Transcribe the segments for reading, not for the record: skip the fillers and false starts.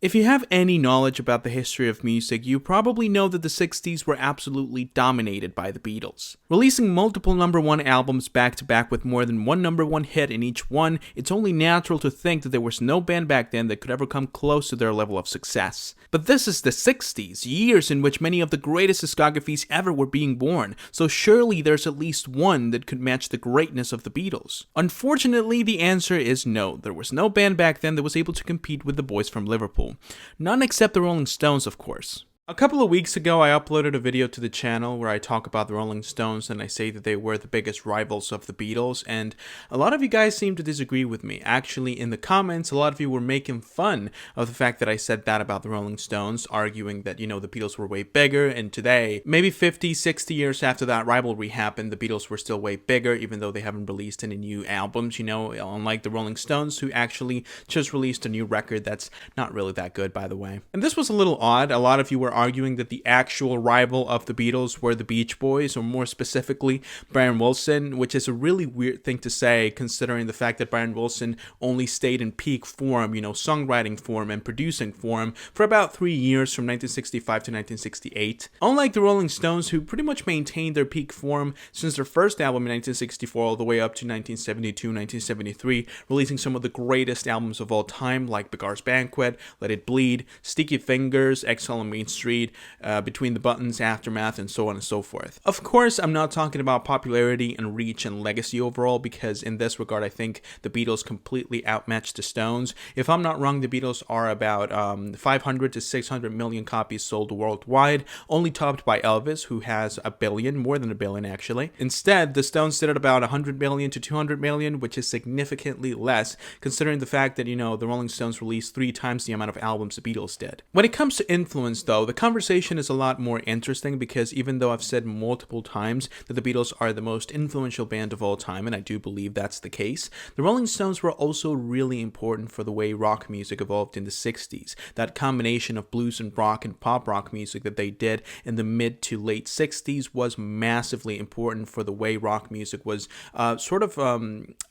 If you have any knowledge about the history of music, you probably know that the 60s were absolutely dominated by the Beatles. Releasing multiple number one albums back to back with more than one number one hit in each one, it's only natural to think that there was no band back then that could ever come close to their level of success. But this is the 60s, years in which many of the greatest discographies ever were being born, so surely there's at least one that could match the greatness of the Beatles. Unfortunately, the answer is no. There was no band back then that was able to compete with the boys from Liverpool. None except the Rolling Stones, of course. A couple of weeks ago, I uploaded a video to the channel where I talk about the Rolling Stones and I say that they were the biggest rivals of the Beatles, and a lot of you guys seem to disagree with me. Actually, in the comments, a lot of you were making fun of the fact that I said that about the Rolling Stones, arguing that, the Beatles were way bigger, and today, maybe 50, 60 years after that rivalry happened, the Beatles were still way bigger, even though they haven't released any new albums, unlike the Rolling Stones, who actually just released a new record that's not really that good, by the way. And this was a little odd. A lot of you were arguing that the actual rival of the Beatles were the Beach Boys, or more specifically, Brian Wilson, which is a really weird thing to say considering the fact that Brian Wilson only stayed in peak form, songwriting form and producing form for about 3 years from 1965 to 1968. Unlike the Rolling Stones, who pretty much maintained their peak form since their first album in 1964 all the way up to 1972, 1973, releasing some of the greatest albums of all time like Beggars Banquet, Let It Bleed, Sticky Fingers, Exile on Main Street, Between the Buttons, Aftermath, and so on and so forth. Of course, I'm not talking about popularity and reach and legacy overall, because in this regard, I think the Beatles completely outmatched the Stones. If I'm not wrong, the Beatles are about 500 to 600 million copies sold worldwide, only topped by Elvis, who has a billion, more than a billion actually. Instead, the Stones did at about 100 million to 200 million, which is significantly less, considering the fact that, the Rolling Stones released 3 times the amount of albums the Beatles did. When it comes to influence, though, the conversation is a lot more interesting, because even though I've said multiple times that the Beatles are the most influential band of all time, and I do believe that's the case, the Rolling Stones were also really important for the way rock music evolved in the 60s. That combination of blues and rock and pop rock music that they did in the mid to late 60s was massively important for the way rock music was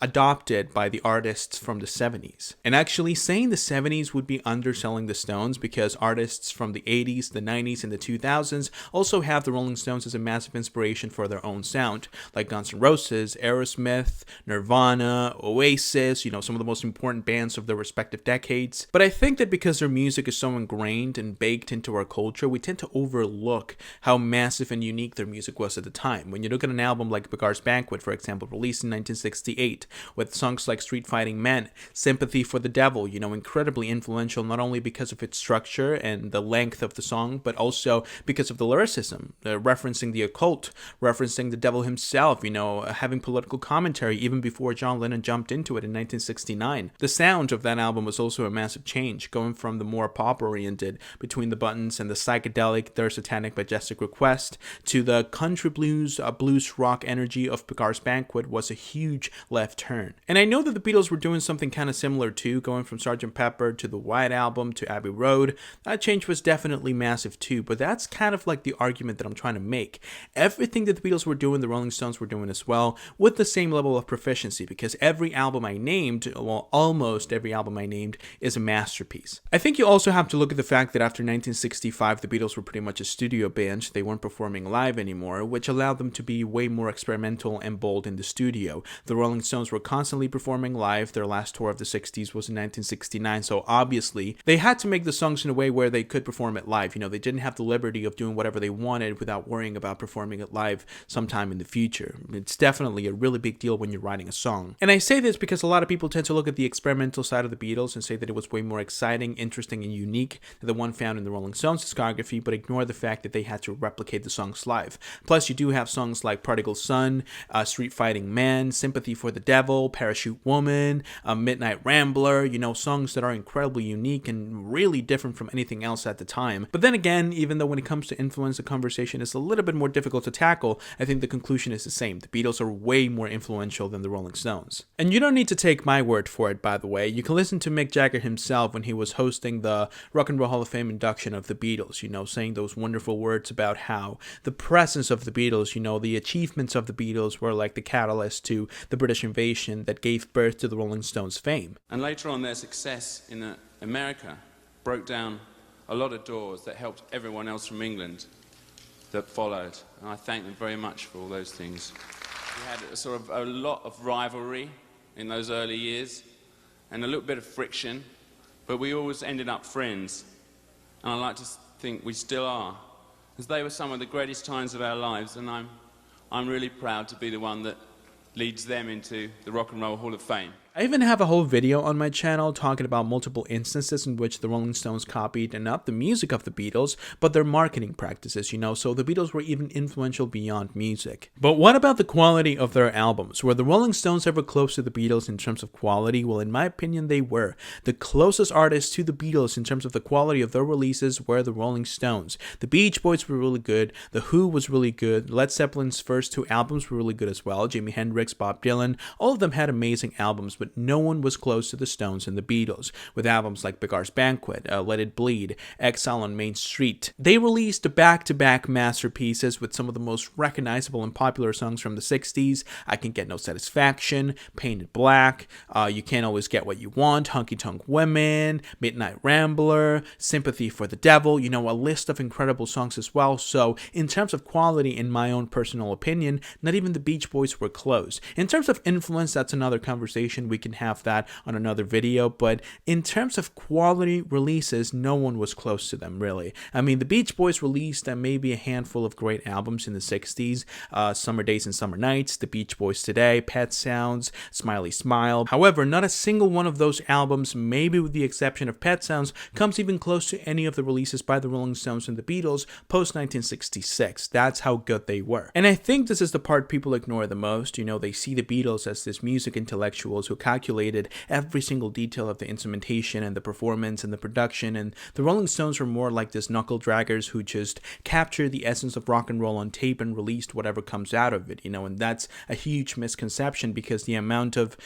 adopted by the artists from the 70s. And actually, saying the 70s would be underselling the Stones, because artists from the 80s, the 90s, and the 2000s also have the Rolling Stones as a massive inspiration for their own sound, like Guns N' Roses, Aerosmith, Nirvana, Oasis, some of the most important bands of their respective decades. But I think that because their music is so ingrained and baked into our culture, we tend to overlook how massive and unique their music was at the time. When you look at an album like Beggars Banquet, for example, released in 1968, with songs like Street Fighting Men, Sympathy for the Devil, incredibly influential not only because of its structure and the length of the song, but also because of the lyricism, referencing the occult, referencing the devil himself, having political commentary even before John Lennon jumped into it in 1969. The sound of that album was also a massive change, going from the more pop-oriented Between the Buttons and the psychedelic Their Satanic Majestic Request to the country blues, blues rock energy of Beggars Banquet was a huge left turn. And I know that the Beatles were doing something kind of similar too, going from Sgt. Pepper to the White Album to Abbey Road. That change was definitely massive too, but that's kind of like the argument that I'm trying to make. Everything that the Beatles were doing, the Rolling Stones were doing as well, with the same level of proficiency, because every album I named, well, almost every album I named, is a masterpiece. I think you also have to look at the fact that after 1965, the Beatles were pretty much a studio band. They weren't performing live anymore, which allowed them to be way more experimental and bold in the studio. The Rolling Stones were constantly performing live. Their last tour of the 60s was in 1969, so obviously they had to make the songs in a way where they could perform it live. They didn't have the liberty of doing whatever they wanted without worrying about performing it live sometime in the future. It's definitely a really big deal when you're writing a song. And I say this because a lot of people tend to look at the experimental side of the Beatles and say that it was way more exciting, interesting, and unique than the one found in the Rolling Stones discography, but ignore the fact that they had to replicate the songs live. Plus, you do have songs like Prodigal Son, Street Fighting Man, Sympathy for the Devil, Parachute Woman, Midnight Rambler, songs that are incredibly unique and really different from anything else at the time. But then again, even though when it comes to influence, the conversation is a little bit more difficult to tackle, I think the conclusion is the same. The Beatles are way more influential than the Rolling Stones. And you don't need to take my word for it, by the way. You can listen to Mick Jagger himself when he was hosting the Rock and Roll Hall of Fame induction of the Beatles, saying those wonderful words about how the presence of the Beatles, the achievements of the Beatles were like the catalyst to the British invasion that gave birth to the Rolling Stones' fame. And later on, their success in America broke down a lot of doors that helped everyone else from England that followed. And I thank them very much for all those things. We had a lot of rivalry in those early years and a little bit of friction, but we always ended up friends. And I like to think we still are, as they were some of the greatest times of our lives, and I'm really proud to be the one that leads them into the Rock and Roll Hall of Fame. I even have a whole video on my channel talking about multiple instances in which the Rolling Stones copied not the music of the Beatles, but their marketing practices, so the Beatles were even influential beyond music. But what about the quality of their albums? Were the Rolling Stones ever close to the Beatles in terms of quality? Well, in my opinion, they were. The closest artists to the Beatles in terms of the quality of their releases were the Rolling Stones. The Beach Boys were really good, The Who was really good, Led Zeppelin's first 2 albums were really good as well, Jimi Hendrix, Bob Dylan, all of them had amazing albums, but no one was close to the Stones and the Beatles, with albums like Beggars Banquet, Let It Bleed, Exile on Main Street. They released back-to-back masterpieces with some of the most recognizable and popular songs from the 60s, I Can Get No Satisfaction, Painted Black, You Can't Always Get What You Want, Honky Tonk Women, Midnight Rambler, Sympathy for the Devil, a list of incredible songs as well. So in terms of quality, in my own personal opinion, not even the Beach Boys were close. In terms of influence, that's another conversation. We can have that on another video, but in terms of quality releases, no one was close to them, really. I mean, the Beach Boys released maybe a handful of great albums in the 60s, Summer Days and Summer Nights, The Beach Boys Today, Pet Sounds, Smiley Smile. However, not a single one of those albums, maybe with the exception of Pet Sounds, comes even close to any of the releases by the Rolling Stones and the Beatles post-1966. That's how good they were. And I think this is the part people ignore the most. They see the Beatles as this music intellectuals who calculated every single detail of the instrumentation and the performance and the production, and the Rolling Stones were more like this knuckle draggers who just captured the essence of rock and roll on tape and released whatever comes out of it, and that's a huge misconception because the amount of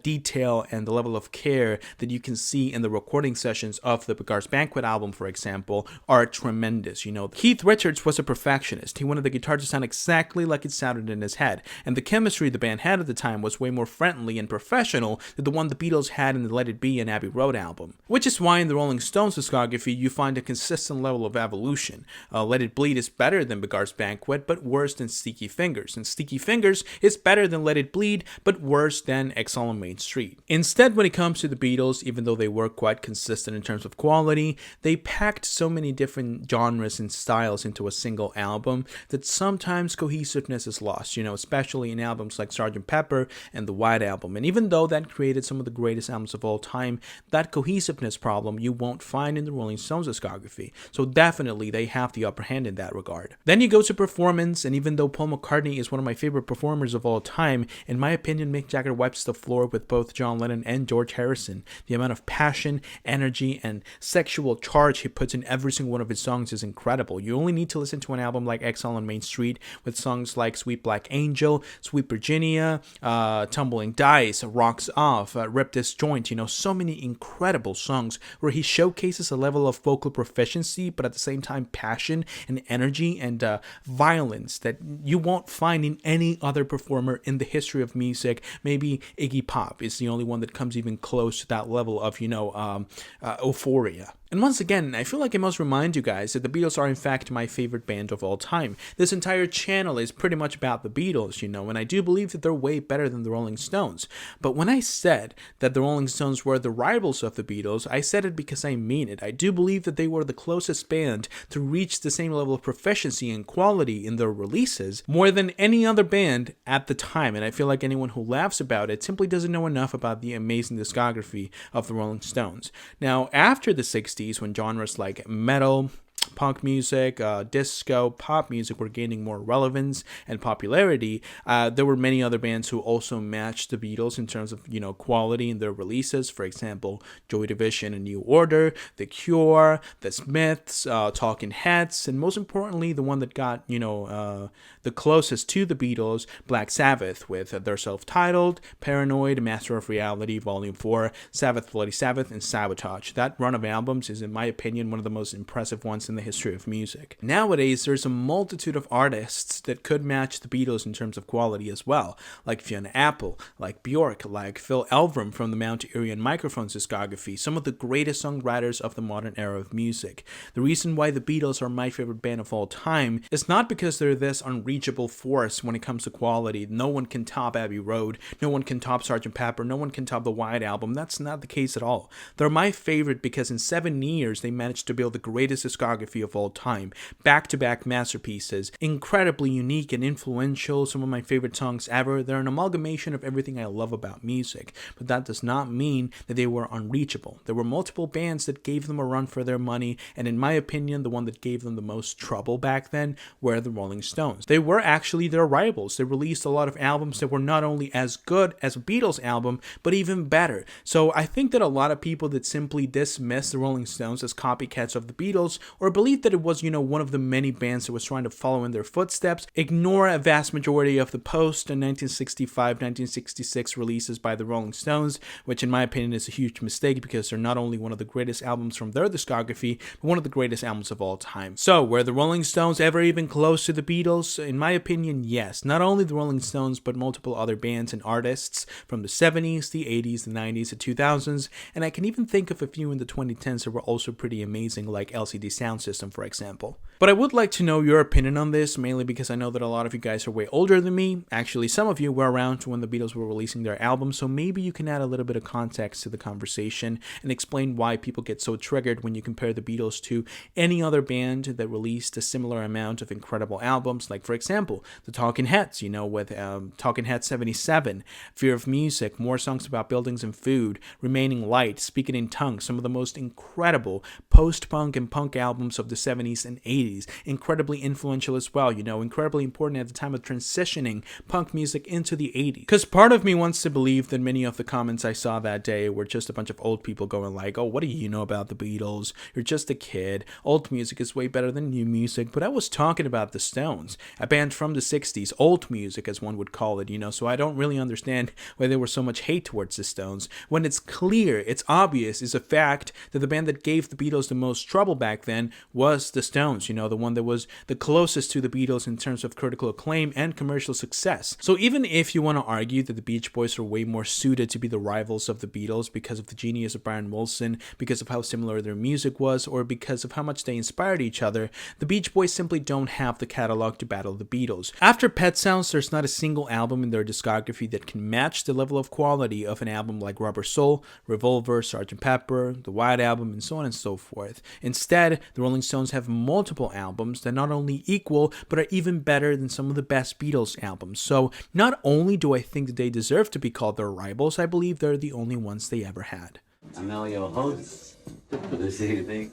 detail and the level of care that you can see in the recording sessions of the Beggars Banquet album, for example, are tremendous. Keith Richards was a perfectionist. He wanted the guitar to sound exactly like it sounded in his head, and the chemistry the band had at the time was way more friendly and professional than the one the Beatles had in the Let It Be and Abbey Road album. Which is why in the Rolling Stones discography you find a consistent level of evolution. Let It Bleed is better than Beggars Banquet, but worse than Sticky Fingers, and Sticky Fingers is better than Let It Bleed, but worse than Exile on Main Street. Instead, when it comes to the Beatles, even though they were quite consistent in terms of quality, they packed so many different genres and styles into a single album that sometimes cohesiveness is lost, especially in albums like Sgt. Pepper and the White Album. And even though that created some of the greatest albums of all time, that cohesiveness problem you won't find in the Rolling Stones discography. So definitely they have the upper hand in that regard. Then you go to performance, and even though Paul McCartney is one of my favorite performers of all time, in my opinion, Mick Jagger wipes the floor with both John Lennon and George Harrison. The amount of passion, energy, and sexual charge he puts in every single one of his songs is incredible. You only need to listen to an album like Exile on Main Street with songs like Sweet Black Angel, Sweet Virginia, Tumbling Dice, Rocks Off, Rip This Joint, so many incredible songs where he showcases a level of vocal proficiency, but at the same time passion and energy and violence that you won't find in any other performer in the history of music. Maybe Iggy Pop is the only one that comes even close to that level of, euphoria. And once again, I feel like I must remind you guys that the Beatles are in fact my favorite band of all time. This entire channel is pretty much about the Beatles, and I do believe that they're way better than the Rolling Stones. But when I said that the Rolling Stones were the rivals of the Beatles, I said it because I mean it. I do believe that they were the closest band to reach the same level of proficiency and quality in their releases more than any other band at the time. And I feel like anyone who laughs about it simply doesn't know enough about the amazing discography of the Rolling Stones. Now, after the 60s, when genres like metal, punk music, disco, pop music were gaining more relevance and popularity, there were many other bands who also matched the Beatles in terms of, quality in their releases. For example, Joy Division and New Order, The Cure, The Smiths, Talking Heads, and most importantly, the one that got, the closest to the Beatles, Black Sabbath, with their self-titled, Paranoid, Master of Reality, Volume 4, Sabbath, Bloody Sabbath, and Sabotage. That run of albums is, in my opinion, one of the most impressive ones in the the history of music. Nowadays, there's a multitude of artists that could match the Beatles in terms of quality as well, like Fiona Apple, like Bjork, like Phil Elverum from the Mount Erie and Microphones discography, some of the greatest songwriters of the modern era of music. The reason why the Beatles are my favorite band of all time is not because they're this unreachable force when it comes to quality. No one can top Abbey Road, no one can top Sgt. Pepper, no one can top the White Album. That's not the case at all. They're my favorite because in 7 years they managed to build the greatest discography of all time, back-to-back masterpieces, incredibly unique and influential, some of my favorite songs ever. They're an amalgamation of everything I love about music, but that does not mean that they were unreachable. There were multiple bands that gave them a run for their money, and in my opinion, the one that gave them the most trouble back then were the Rolling Stones. They were actually their rivals. They released a lot of albums that were not only as good as a Beatles album, but even better. So I think that a lot of people that simply dismiss the Rolling Stones as copycats of the Beatles, or believe that it was, one of the many bands that was trying to follow in their footsteps, ignore a vast majority of the post 1965, 1966 releases by the Rolling Stones, which in my opinion is a huge mistake because they're not only one of the greatest albums from their discography, but one of the greatest albums of all time. So, were the Rolling Stones ever even close to the Beatles? In my opinion, yes. Not only the Rolling Stones, but multiple other bands and artists from the 70s, the 80s, the 90s, the 2000s, and I can even think of a few in the 2010s that were also pretty amazing, like LCD Sound System, for example. But I would like to know your opinion on this, mainly because I know that a lot of you guys are way older than me. Actually, some of you were around when the Beatles were releasing their album, so maybe you can add a little bit of context to the conversation and explain why people get so triggered when you compare the Beatles to any other band that released a similar amount of incredible albums, like for example, the Talking Heads, with Talking Heads 77, Fear of Music, More Songs About Buildings and Food, Remaining Light, Speaking in Tongues, some of the most incredible post-punk and punk albums of the 70s and 80s, incredibly influential as well, incredibly important at the time of transitioning punk music into the 80s. Because part of me wants to believe that many of the comments I saw that day were just a bunch of old people going like, oh, what do you know about the Beatles? You're just a kid. Old music is way better than new music. But I was talking about the Stones, a band from the 60s, old music as one would call it, so I don't really understand why there was so much hate towards the Stones, when it's clear, it's obvious, it's a fact that the band that gave the Beatles the most trouble back then was the Stones, the one that was the closest to the Beatles in terms of critical acclaim and commercial success. So even if you want to argue that the Beach Boys are way more suited to be the rivals of the Beatles because of the genius of Brian Wilson, because of how similar their music was, or because of how much they inspired each other, the Beach Boys simply don't have the catalog to battle the Beatles. After Pet Sounds, there's not a single album in their discography that can match the level of quality of an album like Rubber Soul, Revolver, Sgt. Pepper, the White Album, and so on and so forth. Instead, the Rolling Stones have multiple albums that not only equal, but are even better than some of the best Beatles albums. So not only do I think that they deserve to be called their rivals, I believe they're the only ones they ever had. I'm now your host for this evening,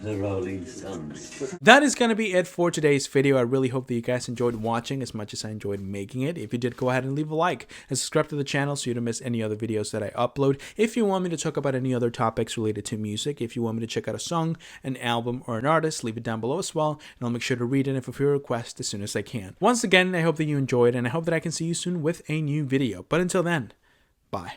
the Rolling Stones. That is going to be it for today's video. I really hope that you guys enjoyed watching as much as I enjoyed making it. If you did, go ahead and leave a like and subscribe to the channel so you don't miss any other videos that I upload. If you want me to talk about any other topics related to music, if you want me to check out a song, an album, or an artist, leave it down below as well, and I'll make sure to read it and fulfill your request as soon as I can. Once again, I hope that you enjoyed, and I hope that I can see you soon with a new video. But until then, bye.